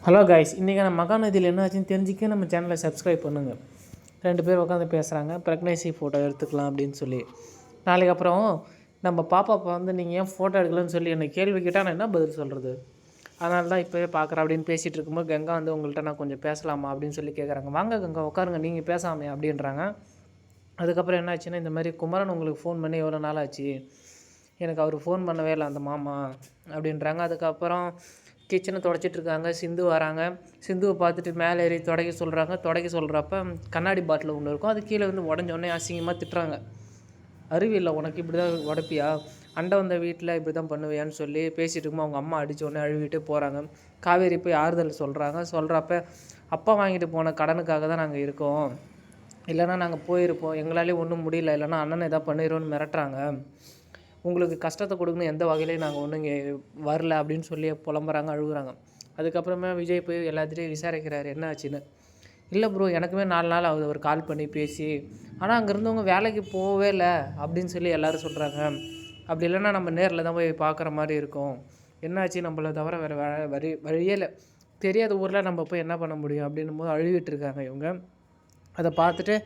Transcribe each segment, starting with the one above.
Hello guys, இன்றைக்கான மகாநதியில் என்ன ஆச்சுன்னு தெரிஞ்சிக்க நம்ம சேனலை சப்ஸ்கிரைப் பண்ணுங்கள். 2 பேர் உட்காந்து பேசுகிறாங்க, ப்ரெக்னன்சி ஃபோட்டோ எடுத்துக்கலாம் அப்படின்னு சொல்லி. நாளைக்கு அப்புறம் நம்ம பாப்பாப்பா நீங்கள் ஏன் ஃபோட்டோ எடுக்கலன்னு சொல்லி என்னை கேள்வி கேட்டால் நான் என்ன பதில் சொல்கிறது? அதனால தான் இப்போவே பார்க்குறேன் அப்படின்னு பேசிகிட்டு இருக்கும்போது கங்கா உங்கள்கிட்ட நான் கொஞ்சம் பேசலாமா அப்படின்னு சொல்லி கேட்குறாங்க. வாங்க கங்கா உட்காருங்க, நீங்கள் பேசாமே அப்படின்றாங்க. அதுக்கப்புறம் என்ன ஆச்சுன்னா, இந்த மாதிரி குமரன் உங்களுக்கு ஃபோன் பண்ணி எவ்வளோ நாள் ஆச்சு, எனக்கு அவர் ஃபோன் பண்ணவே இல்லை அந்த மாமா அப்படின்றாங்க. அதுக்கப்புறம் கிச்சனை துடைச்சிட்ருக்காங்க. சிந்து வராங்க. சிந்துவை பார்த்துட்டு மேலே ஏறி துடைக்க சொல்கிறாங்க. துடைக்க சொல்கிறப்ப கண்ணாடி பாட்டில் ஒன்று இருக்கும், அது கீழே உடஞ்சோடனே அசிங்கமாக திட்டுறாங்க. அறிவில்லை உனக்கு, இப்படி தான் உடப்பியா, அண்டை வந்த வீட்டில் இப்படி தான் பண்ணுவியான்னு சொல்லி பேசிகிட்டு இருக்கும்போது அவங்க அம்மா அடித்தோடனே அழுவிட்டே போகிறாங்க. காவேரி போய் ஆறுதல் சொல்கிறப்ப அப்பா வாங்கிட்டு போன கடனுக்காக தான் நாங்கள் இருக்கோம், இல்லைனா நாங்கள் போயிருப்போம், எங்களாலே ஒன்றும் முடியல, இல்லைனா அண்ணனை எதாவது பண்ணிடுவோன்னு மிரட்டுறாங்க, உங்களுக்கு கஷ்டத்தை கொடுக்கணும் எந்த வகையிலையும் நாங்கள் ஒன்றும் இங்கே வரல அப்படின்னு சொல்லி புலம்புறாங்க, அழுகுறாங்க. அதுக்கப்புறமா விஜய் போய் எல்லாத்துலேயும் விசாரிக்கிறாரு என்ன ஆச்சுன்னு. இல்லை ப்ரோ, எனக்குமே 4 நாள் ஆகுது அவர் கால் பண்ணி பேசி, ஆனால் அங்கே இருந்தவங்க வேலைக்கு போகவே இல்லை அப்படின்னு சொல்லி எல்லோரும் சொல்கிறாங்க. அப்படி இல்லைன்னா நம்ம நேரில் தான் போய் பார்க்குற மாதிரி இருக்கும், என்னாச்சு நம்மளை தவிர வேறு வழியே இல்லை, தெரியாத ஊரில் நம்ம போய் என்ன பண்ண முடியும் அப்படின்னும் போது அழுவிட்டுருக்காங்க இவங்க. அதை பார்த்துட்டு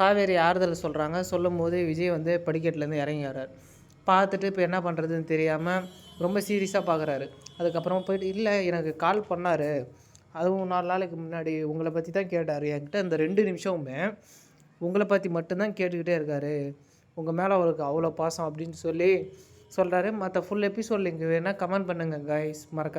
காவேரி ஆறுதல் சொல்லும் போது விஜய் படிக்கட்டிலேருந்து இறங்கி வர்றார். பார்த்துட்டு இப்போ என்ன பண்ணுறதுன்னு தெரியாமல் ரொம்ப சீரியஸாக பார்க்குறாரு. அதுக்கப்புறமா போய்ட்டு இல்லை எனக்கு கால் பண்ணார், அதுவும் 4 நாளைக்கு முன்னாடி உங்களை பற்றி தான் கேட்டார் என்கிட்ட, இந்த 2 நிமிஷமுமே உங்களை பற்றி மட்டும்தான் கேட்டுக்கிட்டே இருக்கார், உங்கள் மேலே அவருக்கு அவ்வளோ பாசம் அப்படின்னு சொல்லி சொல்கிறாரு. மற்ற ஃபுல் எபிசோட் லிங்க் வேணால் கமெண்ட் பண்ணுங்கள் கைஸ், மறக்க